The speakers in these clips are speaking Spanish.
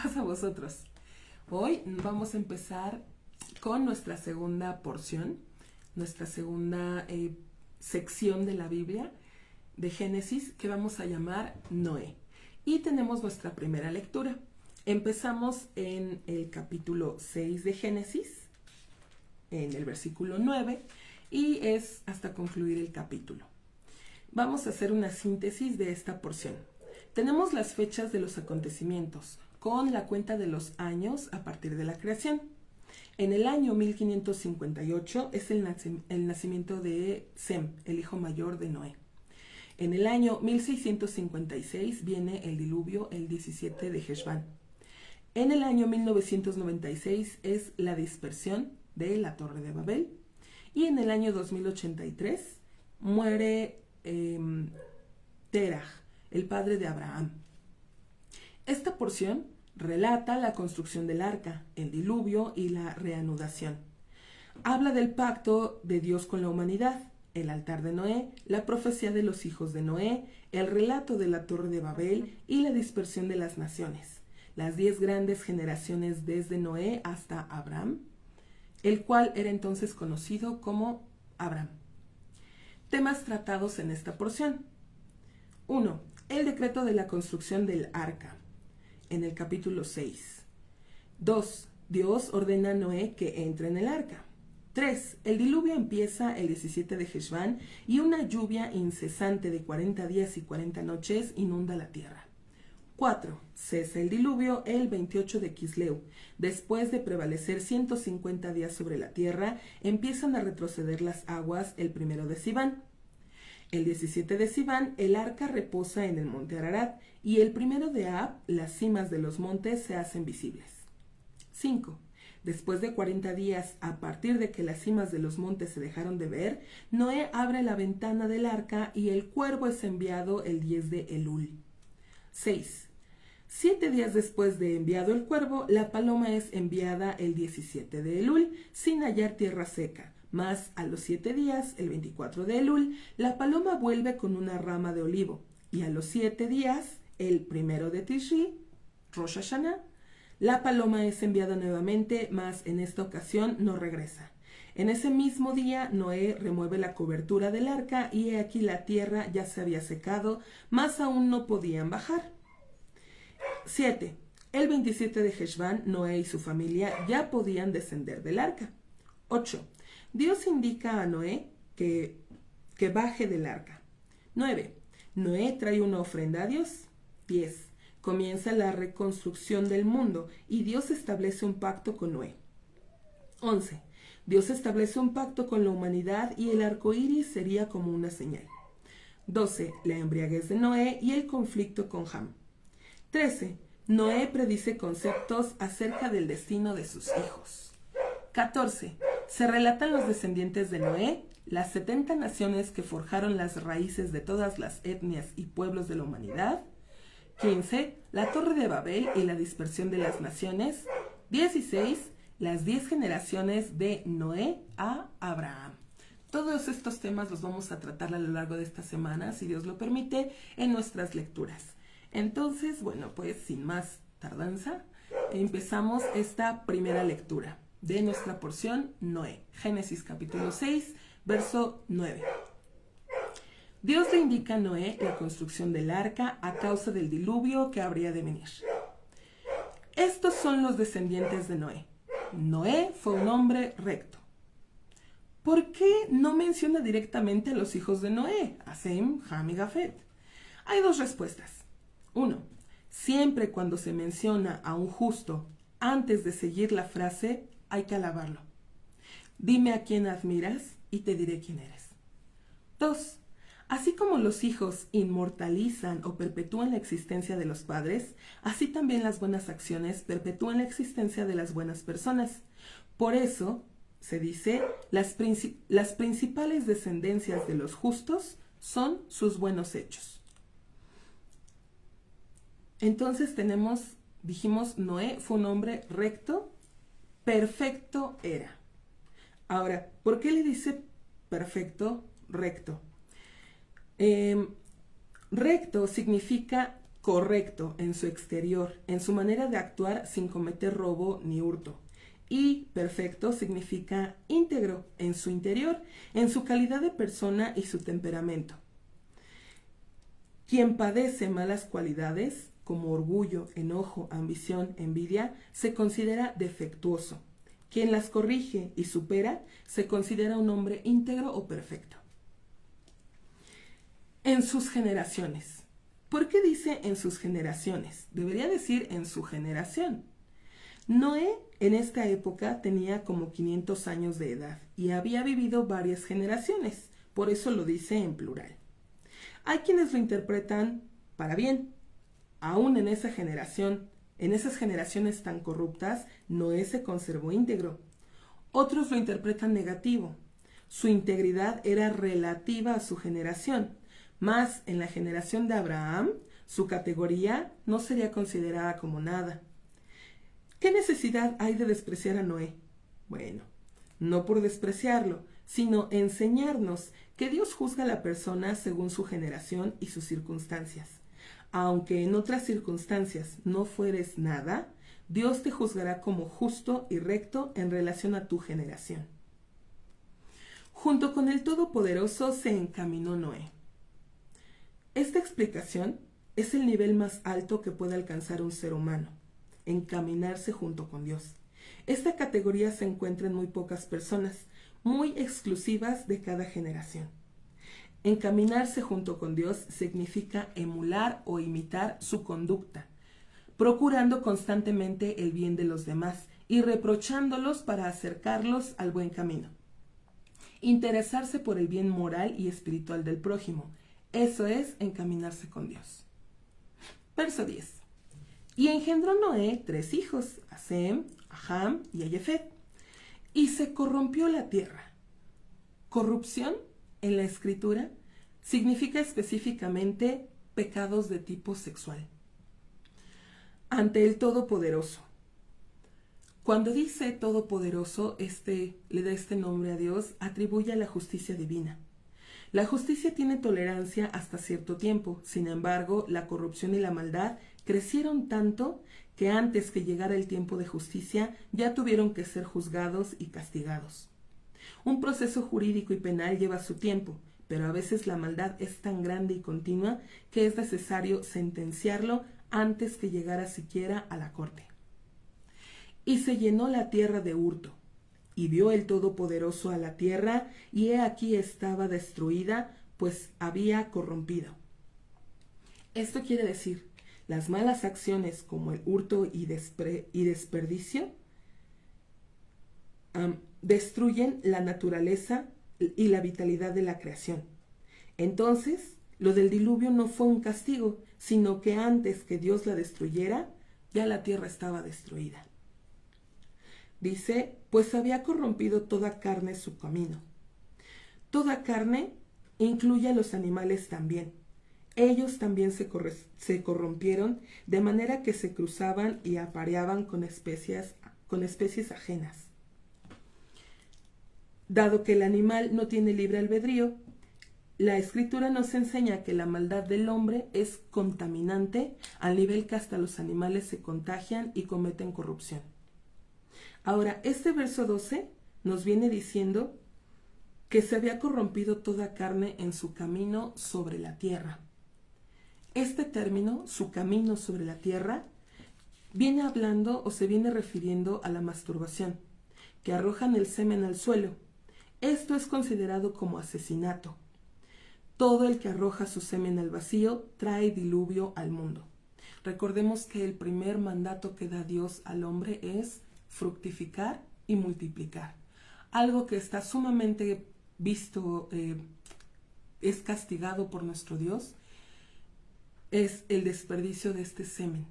pasa a vosotros? Hoy vamos a empezar con nuestra segunda porción, nuestra segunda sección de la Biblia de Génesis, que vamos a llamar Noé. Y tenemos nuestra primera lectura. Empezamos en el capítulo 6 de Génesis, en el versículo 9, y es hasta concluir el capítulo. Vamos a hacer una síntesis de esta porción. Tenemos las fechas de los acontecimientos, con la cuenta de los años a partir de la creación. En el año 1558 es el nacimiento de Sem, el hijo mayor de Noé. En el año 1656 viene el diluvio, el 17 de Heshvan. En el año 1996 es la dispersión de la Torre de Babel. Y en el año 2083 muere Terah, el padre de Abraham. Esta porción relata la construcción del arca, el diluvio y la reanudación. Habla del pacto de Dios con la humanidad, el altar de Noé, la profecía de los hijos de Noé, el relato de la Torre de Babel y la dispersión de las naciones, las 10 grandes generaciones desde Noé hasta Abraham, el cual era entonces conocido como Abraham. Temas tratados en esta porción. 1. El decreto de la construcción del arca, en el capítulo 6. 2. Dios ordena a Noé que entre en el arca. 3. El diluvio empieza el 17 de Heshvan y una lluvia incesante de 40 días y 40 noches inunda la tierra. 4. Cesa el diluvio el 28 de Quisleu. Después de prevalecer 150 días sobre la tierra, empiezan a retroceder las aguas el 1 de Sivan. El 17 de Sivan, el arca reposa en el monte Ararat, y el 1 de Ab, las cimas de los montes se hacen visibles. 5. Después de 40 días, a partir de que las cimas de los montes se dejaron de ver, Noé abre la ventana del arca y el cuervo es enviado el 10 de Elul. 6. 7 días después de enviado el cuervo, la paloma es enviada el 17 de Elul, sin hallar tierra seca. Mas a los 7 días, el 24 de Elul, la paloma vuelve con una rama de olivo. Y a los 7 días, el 1 de Tishri, Rosh Hashanah, la paloma es enviada nuevamente, mas en esta ocasión no regresa. En ese mismo día, Noé remueve la cobertura del arca y he aquí la tierra ya se había secado, mas aún no podían bajar. 7. El 27 de Heshvan, Noé y su familia ya podían descender del arca. 8. Dios indica a Noé que baje del arca. 9. Noé trae una ofrenda a Dios. 10. Comienza la reconstrucción del mundo y Dios establece un pacto con Noé. 11. Dios establece un pacto con la humanidad y el arco iris sería como una señal. 12. La embriaguez de Noé y el conflicto con Ham. 13. Noé predice conceptos acerca del destino de sus hijos. 14. Se relatan los descendientes de Noé, las 70 naciones que forjaron las raíces de todas las etnias y pueblos de la humanidad. 15. La Torre de Babel y la dispersión de las naciones. 16. Las 10 generaciones de Noé a Abraham. Todos estos temas los vamos a tratar a lo largo de esta semana, si Dios lo permite, en nuestras lecturas. Entonces, bueno, pues sin más tardanza, empezamos esta primera lectura de nuestra porción Noé. Génesis capítulo 6, verso 9. Dios le indica a Noé la construcción del arca a causa del diluvio que habría de venir. Estos son los descendientes de Noé. Noé fue un hombre recto. ¿Por qué no menciona directamente a los hijos de Noé, a Sem, Ham y Jafet? Hay dos respuestas. 1. Siempre cuando se menciona a un justo antes de seguir la frase, hay que alabarlo. Dime a quién admiras y te diré quién eres. 2. Así como los hijos inmortalizan o perpetúan la existencia de los padres, así también las buenas acciones perpetúan la existencia de las buenas personas. Por eso, se dice, las principales descendencias de los justos son sus buenos hechos. Entonces dijimos, Noé fue un hombre recto, perfecto era. Ahora, ¿por qué le dice perfecto, recto? Recto significa correcto en su exterior, en su manera de actuar sin cometer robo ni hurto. Y perfecto significa íntegro en su interior, en su calidad de persona y su temperamento. Quien padece malas cualidades, como orgullo, enojo, ambición, envidia, se considera defectuoso. Quien las corrige y supera, se considera un hombre íntegro o perfecto. En sus generaciones. ¿Por qué dice en sus generaciones? Debería decir en su generación. Noé en esta época tenía como 500 años de edad y había vivido varias generaciones, por eso lo dice en plural. Hay quienes lo interpretan para bien. Aún en esa generación, en esas generaciones tan corruptas, Noé se conservó íntegro. Otros lo interpretan negativo. Su integridad era relativa a su generación, mas en la generación de Abraham, su categoría no sería considerada como nada. ¿Qué necesidad hay de despreciar a Noé? Bueno, no por despreciarlo, sino enseñarnos que Dios juzga a la persona según su generación y sus circunstancias. Aunque en otras circunstancias no fueres nada, Dios te juzgará como justo y recto en relación a tu generación. Junto con el Todopoderoso se encaminó Noé. Esta explicación es el nivel más alto que puede alcanzar un ser humano, encaminarse junto con Dios. Esta categoría se encuentra en muy pocas personas, muy exclusivas de cada generación. Encaminarse junto con Dios significa emular o imitar su conducta, procurando constantemente el bien de los demás y reprochándolos para acercarlos al buen camino. Interesarse por el bien moral y espiritual del prójimo, eso es encaminarse con Dios. Verso 10. Y engendró Noé 3 hijos, a Sem, a Ham y a Jefet, y se corrompió la tierra. Corrupción en la escritura significa específicamente pecados de tipo sexual. Ante el Todopoderoso. Cuando dice Todopoderoso, le da este nombre a Dios, atribuye a la justicia divina. La justicia tiene tolerancia hasta cierto tiempo, sin embargo, la corrupción y la maldad crecieron tanto que antes que llegara el tiempo de justicia ya tuvieron que ser juzgados y castigados. Un proceso jurídico y penal lleva su tiempo, pero a veces la maldad es tan grande y continua que es necesario sentenciarlo antes que llegara siquiera a la corte. Y se llenó la tierra de hurto, y vio el Todopoderoso a la tierra, y he aquí estaba destruida, pues había corrompido. Esto quiere decir, las malas acciones como el hurto y desperdicio destruyen la naturaleza y la vitalidad de la creación. Entonces, lo del diluvio no fue un castigo, sino que antes que Dios la destruyera, ya la tierra estaba destruida. Dice, pues había corrompido toda carne su camino. Toda carne incluye a los animales también. Ellos también se corrompieron, de manera que se cruzaban y apareaban con especies ajenas. Dado que el animal no tiene libre albedrío, la Escritura nos enseña que la maldad del hombre es contaminante al nivel que hasta los animales se contagian y cometen corrupción. Ahora, este verso 12 nos viene diciendo que se había corrompido toda carne en su camino sobre la tierra. Este término, su camino sobre la tierra, viene hablando o se viene refiriendo a la masturbación, que arrojan el semen al suelo. Esto es considerado como asesinato. Todo el que arroja su semen al vacío trae diluvio al mundo. Recordemos que el primer mandato que da Dios al hombre es fructificar y multiplicar. Algo que está sumamente visto, es castigado por nuestro Dios, es el desperdicio de este semen.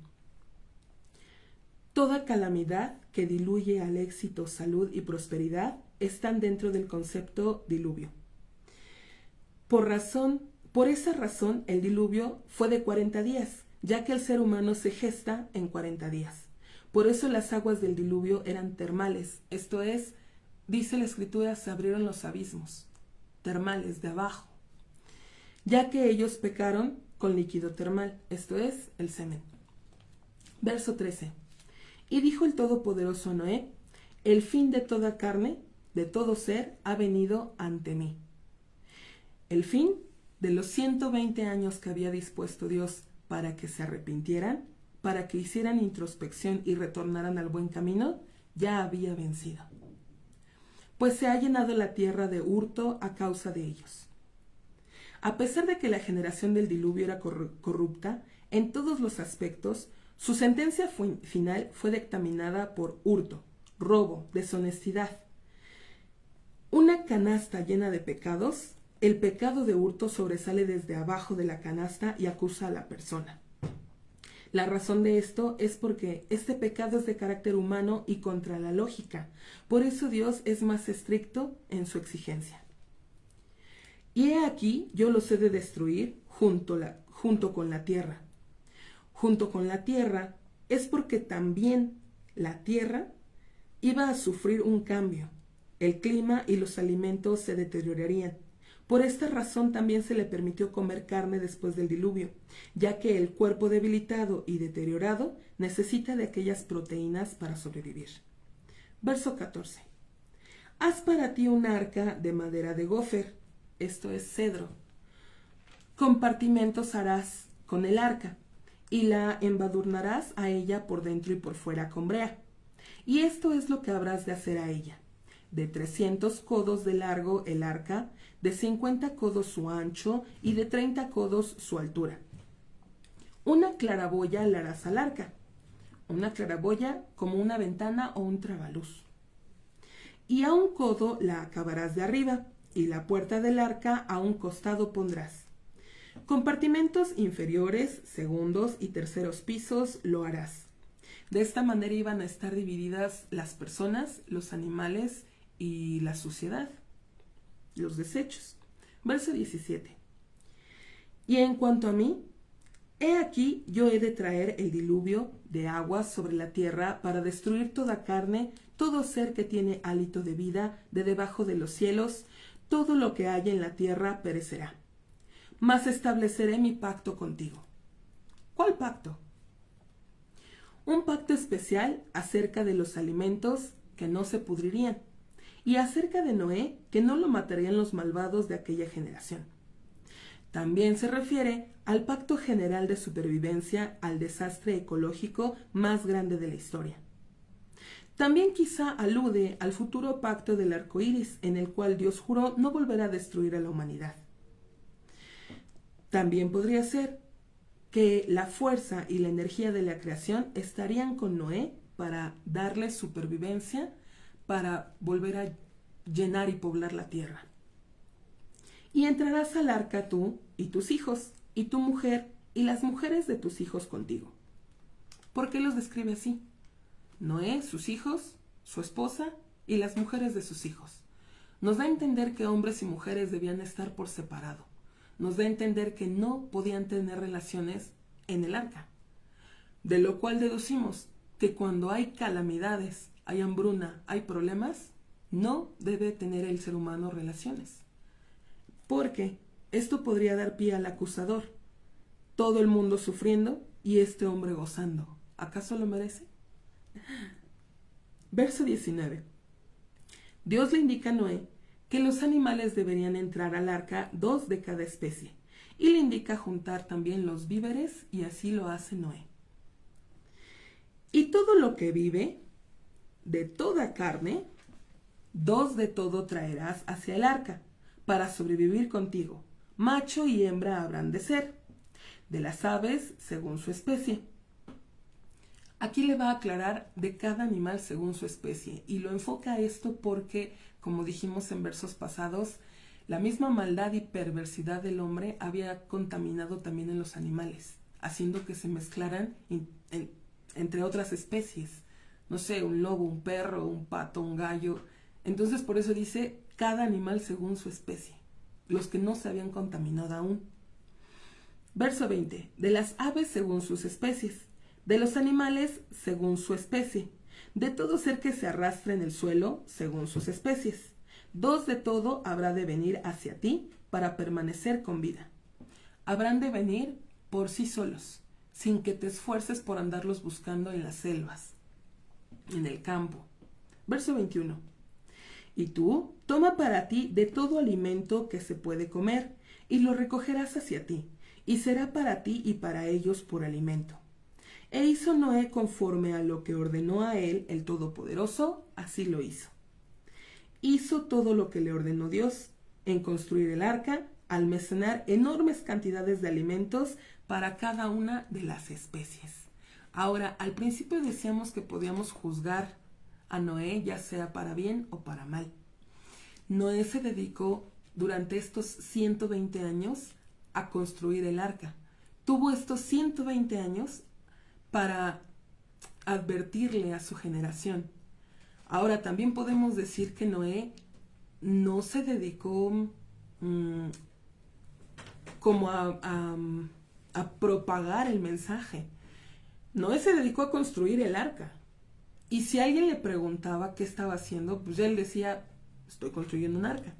Toda calamidad que diluye al éxito, salud y prosperidad están dentro del concepto diluvio. Por esa razón, el diluvio fue de 40 días, ya que el ser humano se gesta en 40 días. Por eso las aguas del diluvio eran termales, esto es, dice la Escritura, se abrieron los abismos, termales de abajo. Ya que ellos pecaron, con líquido termal, esto es, el semen. Verso 13. Y dijo el Todopoderoso a Noé: el fin de toda carne, de todo ser, ha venido ante mí. El fin de los 120 años que había dispuesto Dios para que se arrepintieran, para que hicieran introspección y retornaran al buen camino, ya había vencido. Pues se ha llenado la tierra de hurto a causa de ellos. A pesar de que la generación del diluvio era corrupta en todos los aspectos, su sentencia final fue dictaminada por hurto, robo, deshonestidad. Una canasta llena de pecados, el pecado de hurto sobresale desde abajo de la canasta y acusa a la persona. La razón de esto es porque este pecado es de carácter humano y contra la lógica. Por eso Dios es más estricto en su exigencia. Y he aquí, yo los he de destruir junto con la tierra. Junto con la tierra es porque también la tierra iba a sufrir un cambio. El clima y los alimentos se deteriorarían. Por esta razón también se le permitió comer carne después del diluvio, ya que el cuerpo debilitado y deteriorado necesita de aquellas proteínas para sobrevivir. Verso 14. Haz para ti un arca de madera de gofer, esto es cedro. Compartimentos harás con el arca, y la embadurnarás a ella por dentro y por fuera con brea. Y esto es lo que habrás de hacer a ella. De 300 codos de largo el arca, de 50 codos su ancho y de 30 codos su altura. Una claraboya le harás al arca. Una claraboya como una ventana o un trabaluz. Y a un codo la acabarás de arriba, y la puerta del arca a un costado pondrás. Compartimentos inferiores, segundos y terceros pisos lo harás. De esta manera iban a estar divididas las personas, los animales y la suciedad, los desechos. Verso 17. Y en cuanto a mí, he aquí yo he de traer el diluvio de aguas sobre la tierra para destruir toda carne, todo ser que tiene hálito de vida de debajo de los cielos, todo lo que haya en la tierra perecerá. Mas estableceré mi pacto contigo. ¿Cuál pacto? Un pacto especial acerca de los alimentos que no se pudrirían, y acerca de Noé, que no lo matarían los malvados de aquella generación. También se refiere al pacto general de supervivencia al desastre ecológico más grande de la historia. También quizá alude al futuro pacto del arco iris, en el cual Dios juró no volver a destruir a la humanidad. También podría ser que la fuerza y la energía de la creación estarían con Noé para darle supervivencia, para volver a llenar y poblar la tierra. Y entrarás al arca tú y tus hijos, y tu mujer, y las mujeres de tus hijos contigo. ¿Por qué los describe así? Noé, sus hijos, su esposa y las mujeres de sus hijos. Nos da a entender que hombres y mujeres debían estar por separado. Nos da a entender que no podían tener relaciones en el arca. De lo cual deducimos que cuando hay calamidades, hay hambruna, hay problemas, no debe tener el ser humano relaciones. Porque esto podría dar pie al acusador. Todo el mundo sufriendo y este hombre gozando. ¿Acaso lo merece? Verso 19. Dios le indica a Noé que los animales deberían entrar al arca 2 de cada especie, y le indica juntar también los víveres, y así lo hace Noé. Y todo lo que vive, de toda carne, 2 de todo traerás hacia el arca, para sobrevivir contigo. Macho y hembra habrán de ser, de las aves según su especie. Aquí le va a aclarar de cada animal según su especie, y lo enfoca a esto porque, como dijimos en versos pasados, la misma maldad y perversidad del hombre había contaminado también en los animales, haciendo que se mezclaran entre otras especies. No sé, un lobo, un perro, un pato, un gallo. Entonces por eso dice cada animal según su especie, los que no se habían contaminado aún. Verso 20. De las aves según sus especies, de los animales según su especie, de todo ser que se arrastre en el suelo según sus especies. 2 de todo habrá de venir hacia ti para permanecer con vida. Habrán de venir por sí solos, sin que te esfuerces por andarlos buscando en las selvas, en el campo. Verso 21. Y tú, toma para ti de todo alimento que se puede comer, y lo recogerás hacia ti, y será para ti y para ellos por alimento. E hizo Noé conforme a lo que ordenó a él el Todopoderoso, así lo hizo. Hizo todo lo que le ordenó Dios, en construir el arca, almacenar enormes cantidades de alimentos para cada una de las especies. Ahora, al principio decíamos que podíamos juzgar a Noé, ya sea para bien o para mal. Noé se dedicó durante estos 120 años a construir el arca. Tuvo estos 120 años para advertirle a su generación. Ahora, también podemos decir que Noé no se dedicó como a propagar el mensaje. Noé se dedicó a construir el arca. Y si alguien le preguntaba qué estaba haciendo, pues él decía, estoy construyendo un arca.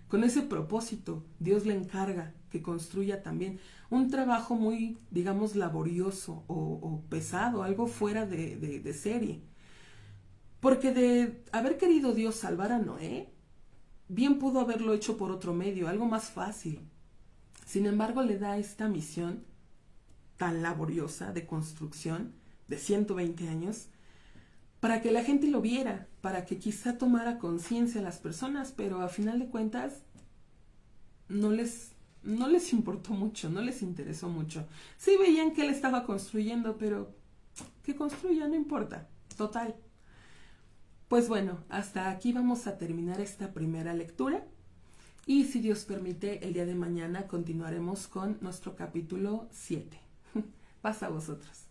Con ese propósito, Dios le encarga que construya también un trabajo muy, digamos, laborioso o pesado, algo fuera de serie. Porque de haber querido Dios salvar a Noé, bien pudo haberlo hecho por otro medio, algo más fácil. Sin embargo, le da esta misión tan laboriosa de construcción de 120 años para que la gente lo viera, para que quizá tomara conciencia a las personas, pero a final de cuentas no les importó mucho, no les interesó mucho. Sí veían que él estaba construyendo, pero que construya, no importa, total. Pues bueno, hasta aquí vamos a terminar esta primera lectura y si Dios permite, el día de mañana continuaremos con nuestro capítulo 7. Pasa a vosotros.